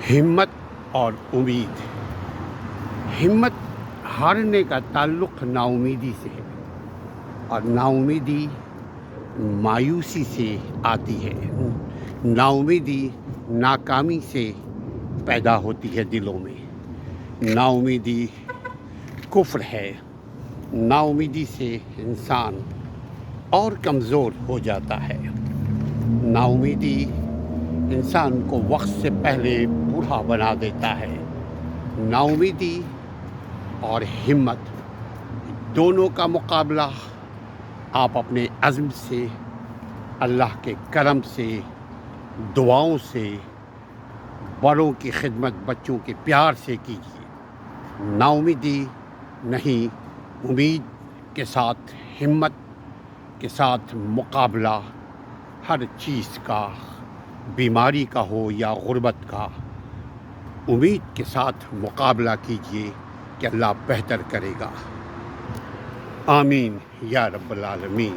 ہمت اور امید۔ ہمت ہارنے کا تعلق نا امیدی سے ہے، اور نا امیدی مایوسی سے آتی ہے۔ نا امیدی ناکامی سے پیدا ہوتی ہے دلوں میں۔ نا امیدی کفر ہے۔ نا امیدی سے انسان اور کمزور ہو جاتا ہے۔ نا امیدی انسان کو وقت سے پہلے بوڑھا بنا دیتا ہے۔ نا امیدی اور ہمت دونوں کا مقابلہ آپ اپنے عزم سے، اللہ کے کرم سے، دعاؤں سے، بڑوں کی خدمت، بچوں کے پیار سے کیجیے۔ نا امیدی نہیں، امید کے ساتھ، ہمت کے ساتھ مقابلہ ہر چیز کا، بیماری کا ہو یا غربت کا، امید کے ساتھ مقابلہ کیجیے کہ اللہ بہتر کرے گا۔ آمین یا رب العالمین۔